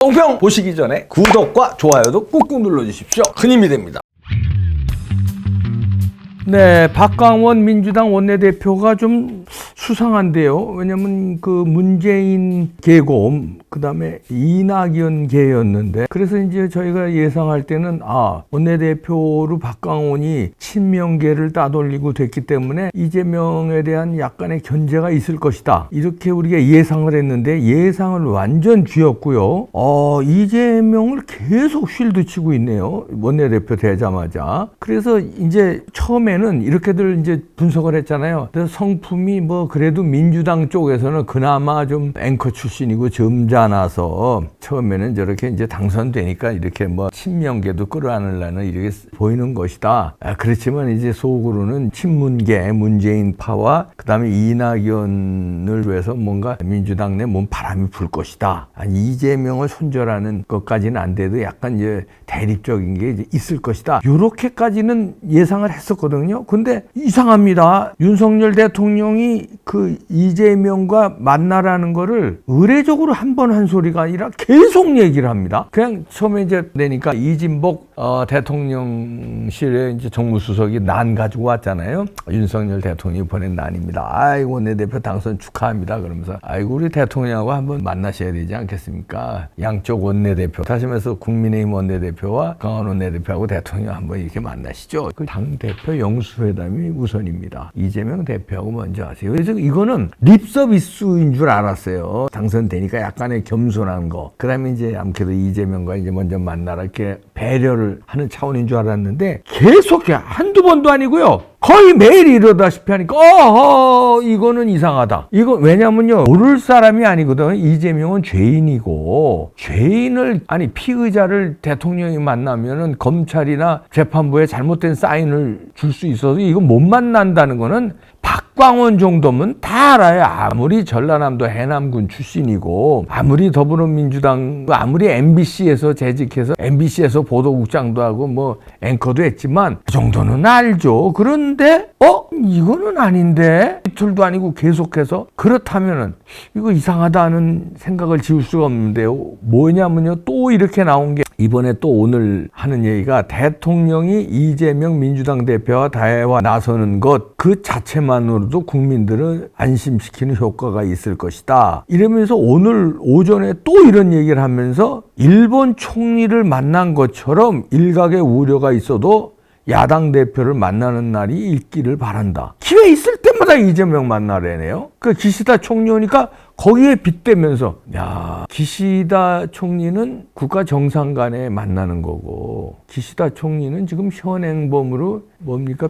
똥평 보시기 전에 구독과 좋아요도 꾹꾹 눌러주십시오. 큰 힘이 됩니다. 네, 박광원 민주당 원내대표가 좀 수상한데요. 왜냐면 그 문재인 계고, 그 다음에 이낙연 계였는데, 그래서 이제 저희가 예상할 때는, 원내대표로 박광원이 친명계를 따돌리고 됐기 때문에 이재명에 대한 약간의 견제가 있을 것이다. 이렇게 우리가 예상을 했는데, 예상을 완전 쥐었고요. 이재명을 계속 쉴드 치고 있네요. 원내대표 되자마자. 그래서 이제 처음에는 이렇게들 이제 분석을 했잖아요. 그래서 성품이 뭐 그래도 민주당 쪽에서는 그나마 좀 앵커 출신이고 점잖아서 처음에는 저렇게 이제 당선되니까 이렇게 뭐 친명계도 끌어안으려는 이렇게 보이는 것이다. 그렇지만 이제 속으로는 친문계 문재인파와 그다음에 이낙연을 위해서 뭔가 민주당 내 몸 바람이 불 것이다. 이재명을 손절하는 것까지는 안 돼도 약간 이제 대립적인 게 이제 있을 것이다. 요렇게까지는 예상을 했었거든요. 근데 이상합니다. 윤석열 대통령이 그 이재명과 만나라는 거를 의례적으로 한 번 한 소리가 아니라 계속 얘기를 합니다. 그냥 처음에 이제 내니까 이진복 대통령실에 이제 정무수석이 난 가지고 왔잖아요. 윤석열 대통령이 보낸 난입니다. 아이고 원내대표 당선 축하합니다. 그러면서 아이고 우리 대통령하고 한번 만나셔야 되지 않겠습니까? 양쪽 원내대표 다시 말해서 국민의힘 원내대표와 강원 원내대표하고 대통령 한번 이렇게 만나시죠. 그 당대표 영수회담이 우선입니다. 이재명 대표하고 먼저 하세요. 그래서 이거는 립서비스인 줄 알았어요. 당선되니까 약간의 겸손한 거. 그 다음에 이제 아무래도 이재명과 이제 먼저 만나라 이렇게 배려를 하는 차원인 줄 알았는데 계속 한두 번도 아니고요. 거의 매일 이러다시피 하니까 이거는 이상하다. 이거 왜냐면요 모를 사람이 아니거든. 이재명은 죄인이고 죄인을 피의자를 대통령이 만나면은 검찰이나 재판부에 잘못된 사인을 줄 수 있어서 이거 못 만난다는 거는 박광원 정도면 다 알아요. 아무리 전라남도 해남군 출신이고 아무리 더불어민주당 아무리 MBC에서 재직해서 MBC에서 보도국장도 하고 뭐 앵커도 했지만 그 정도는 알죠. 그런데 이거는 아닌데 이틀도 아니고 계속해서 그렇다면은 이거 이상하다는 생각을 지울 수가 없는데요. 뭐냐면요 또 이렇게 나온 게 이번에 또 오늘 하는 얘기가 대통령이 이재명 민주당 대표와 대화 나서는 것 그 자체만으로도 국민들을 안심시키는 효과가 있을 것이다. 이러면서 오늘 오전에 또 이런 얘기를 하면서 일본 총리를 만난 것처럼 일각의 우려가 있어도 야당 대표를 만나는 날이 있기를 바란다. 기회 있을 때마다 이재명 만나래네요. 그 기시다 총리 오니까 거기에 빗대면서 기시다 총리는 국가 정상 간에 만나는 거고 기시다 총리는 지금 현행범으로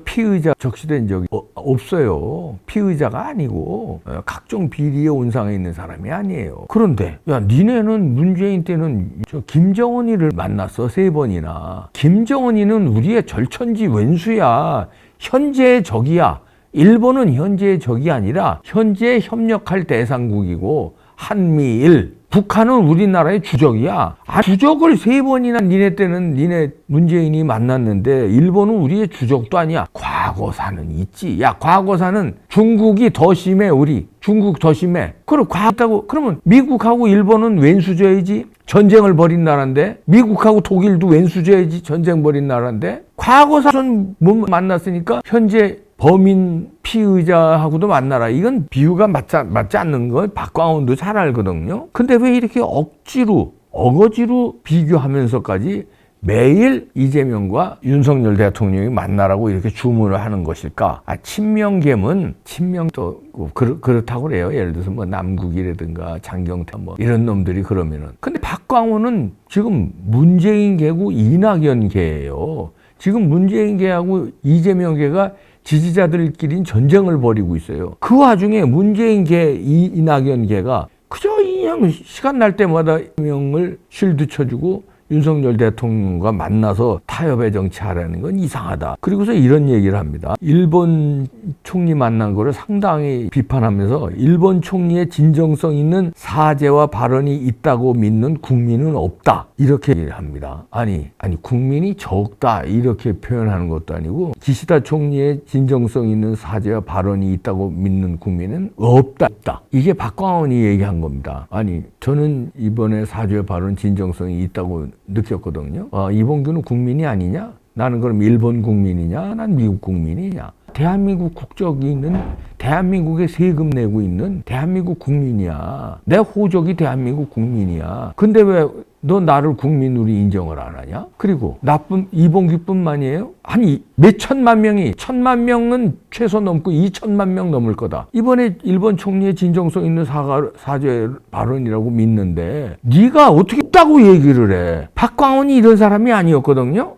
피의자 적시된 적이 없어요. 피의자가 아니고 각종 비리에 온상해 있는 사람이 아니에요. 그런데 니네는 문재인 때는 김정은이를 만났어 3번이나. 김정은이는 우리의 절천지 왼수야. 현재의 적이야. 일본은 현재의 적이 아니라 현재 협력할 대상국이고 한미일 북한은 우리나라의 주적이야. 주적을 3번이나 니네 때는 니네 문재인이 만났는데 일본은 우리의 주적도 아니야. 과거사는 있지. 과거사는 중국이 더 심해. 우리 중국 더 심해. 그럼 과거다고 그러면 미국하고 일본은 왼수져야지. 전쟁을 벌인 나라인데 미국하고 독일도 왼수져야지. 전쟁 벌인 나라인데 과거사는 못 만났으니까 현재 범인 피의자하고도 만나라. 이건 비유가 맞지 않는 걸 박광원도 잘 알거든요. 근데 왜 이렇게 어거지로 비교하면서까지 매일 이재명과 윤석열 대통령이 만나라고 이렇게 주문을 하는 것일까? 친명계문, 친명도 그렇다고 그래요. 예를 들어서 뭐 남국이라든가 장경태 뭐 이런 놈들이 그러면은. 근데 박광원은 지금 문재인계고 이낙연계예요. 지금 문재인계하고 이재명계가 지지자들끼리 전쟁을 벌이고 있어요. 그 와중에 문재인계, 이낙연계가 그저 그냥 시간 날 때마다 이재명을 쉴드 쳐주고 윤석열 대통령과 만나서 타협의 정치하라는 건 이상하다. 그리고서 이런 얘기를 합니다. 일본 총리 만난 거를 상당히 비판하면서 일본 총리의 진정성 있는 사죄와 발언이 있다고 믿는 국민은 없다. 이렇게 얘기를 합니다. 아니 국민이 적다 이렇게 표현하는 것도 아니고 기시다 총리의 진정성 있는 사죄와 발언이 있다고 믿는 국민은 없다. 이게 박광원이 얘기한 겁니다. 아니 저는 이번에 사죄와 발언 진정성이 있다고 느꼈거든요. 이봉규는 국민이 아니냐? 나는 그럼 일본 국민이냐? 난 미국 국민이냐? 대한민국 국적이 있는 대한민국에 세금 내고 있는 대한민국 국민이야. 내 호적이 대한민국 국민이야. 근데 왜 너 나를 국민으로 인정을 안 하냐? 그리고 이봉규뿐만이에요? 한 몇 천만 명이 1,000만 명은 최소 넘고 2천만 명 넘을 거다. 이번에 일본 총리의 진정성 있는 사죄 발언이라고 믿는데 네가 어떻게 있다고 얘기를 해? 박광원이 이런 사람이 아니었거든요.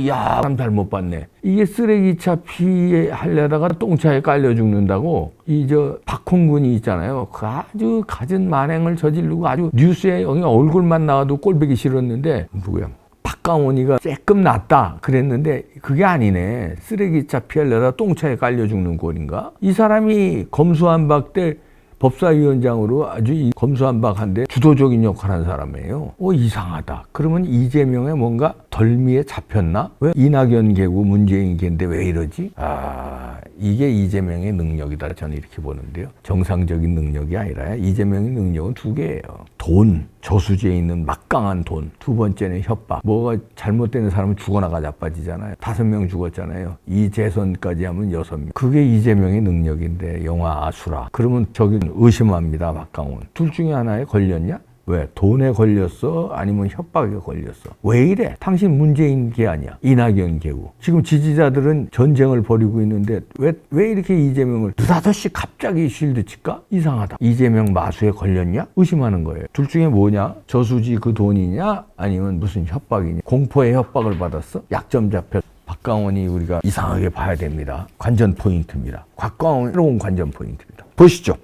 야, 사람 잘못 봤네. 이게 쓰레기차 피하려다가 똥차에 깔려 죽는다고 박홍근이 있잖아요. 그 아주 갖은 만행을 저지르고 아주 뉴스에 여기 얼굴만 나와도 꼴보기 싫었는데 누구야? 박광원이가 조금 낫다 그랬는데 그게 아니네. 쓰레기차 피하려다 똥차에 깔려 죽는 꼴인가? 이 사람이 검수완박 때 법사위원장으로 아주 검수완박한데 주도적인 역할을 한 사람이에요. 이상하다. 그러면 이재명의 뭔가 덜미에 잡혔나? 왜 이낙연 개고 문재인 개인데 왜 이러지? 이게 이재명의 능력이다. 저는 이렇게 보는데요. 정상적인 능력이 아니라 이재명의 능력은 두 개예요. 돈, 저수지에 있는 막강한 돈. 두 번째는 협박. 뭐가 잘못되는 사람은 죽어나가 자빠지잖아요. 5명 죽었잖아요. 이 재선까지 하면 6명. 그게 이재명의 능력인데 영화 아수라. 그러면 저긴 의심합니다. 박강원. 둘 중에 하나에 걸렸냐? 왜? 돈에 걸렸어? 아니면 협박에 걸렸어? 왜 이래? 당신 문재인 개 아니야? 이낙연 개고. 지금 지지자들은 전쟁을 벌이고 있는데 왜 이렇게 이재명을 느닷없이 갑자기 쉴드 칠까? 이상하다. 이재명 마수에 걸렸냐? 의심하는 거예요. 둘 중에 뭐냐? 저수지 그 돈이냐? 아니면 무슨 협박이냐? 공포의 협박을 받았어? 약점 잡혔어? 박광원이 우리가 이상하게 봐야 됩니다. 관전 포인트입니다. 박광원 새로운 관전 포인트입니다. 보시죠.